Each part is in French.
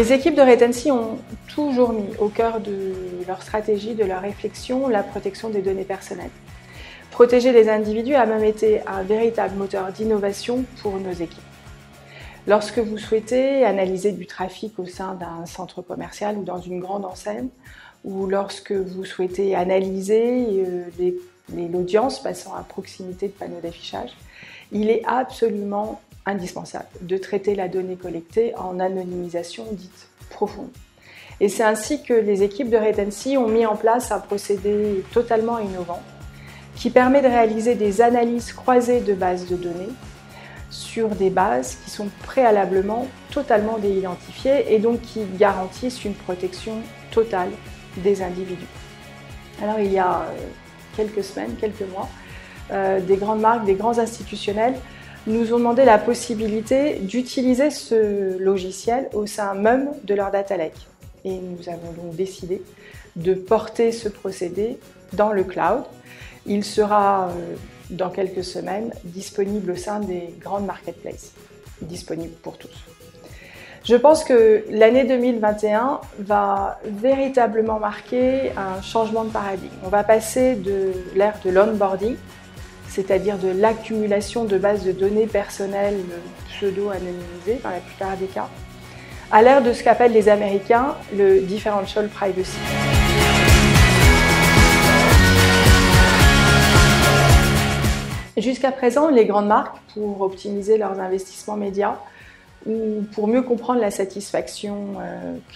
Les équipes de Retency ont toujours mis au cœur de leur stratégie, de leur réflexion, la protection des données personnelles. Protéger les individus a même été un véritable moteur d'innovation pour nos équipes. Lorsque vous souhaitez analyser du trafic au sein d'un centre commercial ou dans une grande enseigne, ou lorsque vous souhaitez analyser l'audience passant à proximité de panneaux d'affichage, il est absolument indispensable de traiter la donnée collectée en anonymisation dite profonde. Et c'est ainsi que les équipes de Retency ont mis en place un procédé totalement innovant qui permet de réaliser des analyses croisées de bases de données sur des bases qui sont préalablement totalement déidentifiées et donc qui garantissent une protection totale des individus. Alors il y a quelques semaines, quelques mois, des grandes marques, des grands institutionnels nous ont demandé la possibilité d'utiliser ce logiciel au sein même de leur data lake. Et nous avons donc décidé de porter ce procédé dans le cloud. Il sera, dans quelques semaines, disponible au sein des grandes marketplaces, disponible pour tous. Je pense que l'année 2021 va véritablement marquer un changement de paradigme. On va passer de l'ère de l'onboarding, c'est-à-dire de l'accumulation de bases de données personnelles pseudo-anonymisées dans la plupart des cas, à l'ère de ce qu'appellent les Américains le differential privacy. Jusqu'à présent, les grandes marques, pour optimiser leurs investissements médias ou pour mieux comprendre la satisfaction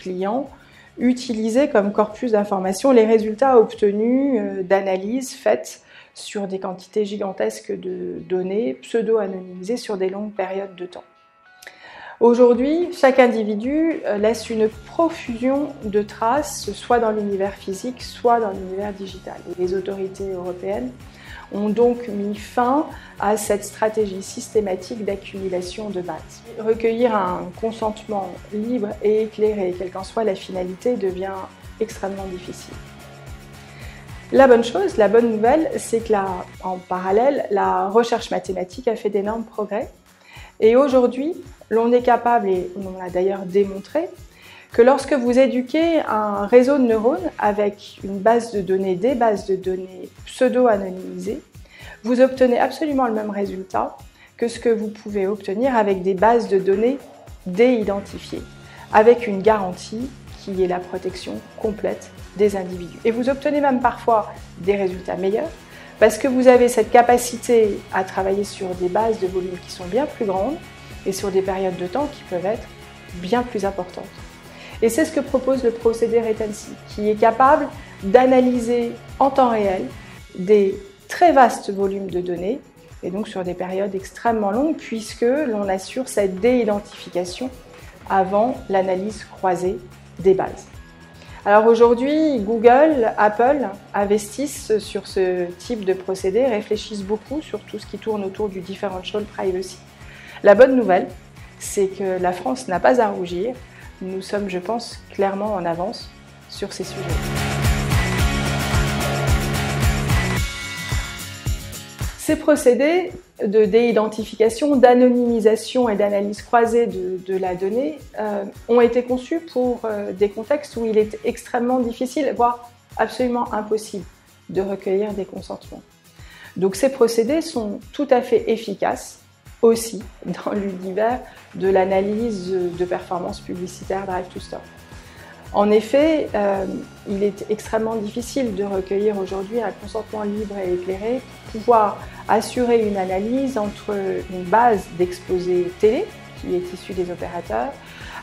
client, utilisaient comme corpus d'information les résultats obtenus d'analyses faites sur des quantités gigantesques de données pseudo-anonymisées sur des longues périodes de temps. Aujourd'hui, chaque individu laisse une profusion de traces, soit dans l'univers physique, soit dans l'univers digital. Et les autorités européennes ont donc mis fin à cette stratégie systématique d'accumulation de bases. Recueillir un consentement libre et éclairé, quelle qu'en soit la finalité, devient extrêmement difficile. La bonne chose, la bonne nouvelle, c'est que en parallèle, la recherche mathématique a fait d'énormes progrès. Et aujourd'hui, l'on est capable, et on l'a d'ailleurs démontré, que lorsque vous éduquez un réseau de neurones avec une base de données, des bases de données pseudo-anonymisées, vous obtenez absolument le même résultat que ce que vous pouvez obtenir avec des bases de données déidentifiées, avec une garantie qui est la protection complète des individus. Et vous obtenez même parfois des résultats meilleurs parce que vous avez cette capacité à travailler sur des bases de volume qui sont bien plus grandes et sur des périodes de temps qui peuvent être bien plus importantes. Et c'est ce que propose le procédé Retency, qui est capable d'analyser en temps réel des très vastes volumes de données et donc sur des périodes extrêmement longues puisque l'on assure cette déidentification avant l'analyse croisée des bases. Alors aujourd'hui, Google, Apple investissent sur ce type de procédé, réfléchissent beaucoup sur tout ce qui tourne autour du differential privacy. La bonne nouvelle, c'est que la France n'a pas à rougir. Nous sommes, je pense, clairement en avance sur ces sujets. Ces procédés de déidentification, d'anonymisation et d'analyse croisée de la donnée ont été conçus pour des contextes où il est extrêmement difficile, voire absolument impossible, de recueillir des consentements. Donc ces procédés sont tout à fait efficaces aussi dans l'univers de l'analyse de performance publicitaire Drive to Store. En effet, il est extrêmement difficile de recueillir aujourd'hui un consentement libre et éclairé pour pouvoir assurer une analyse entre une base d'exposés télé, qui est issue des opérateurs,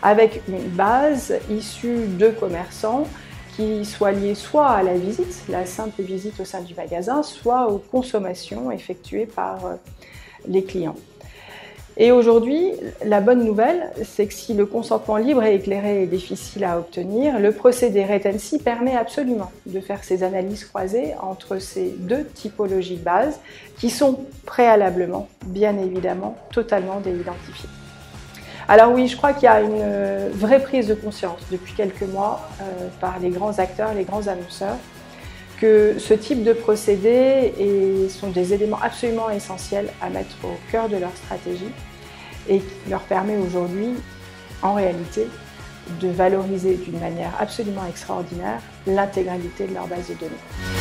avec une base issue de commerçants qui soit liée soit à la visite, la simple visite au sein du magasin, soit aux consommations effectuées par les clients. Et aujourd'hui, la bonne nouvelle, c'est que si le consentement libre et éclairé est difficile à obtenir, le procédé Retency permet absolument de faire ces analyses croisées entre ces deux typologies de base qui sont préalablement, bien évidemment, totalement déidentifiées. Alors oui, je crois qu'il y a une vraie prise de conscience depuis quelques mois par les grands acteurs, les grands annonceurs, que ce type de procédés sont des éléments absolument essentiels à mettre au cœur de leur stratégie et qui leur permet aujourd'hui, en réalité, de valoriser d'une manière absolument extraordinaire l'intégralité de leur base de données.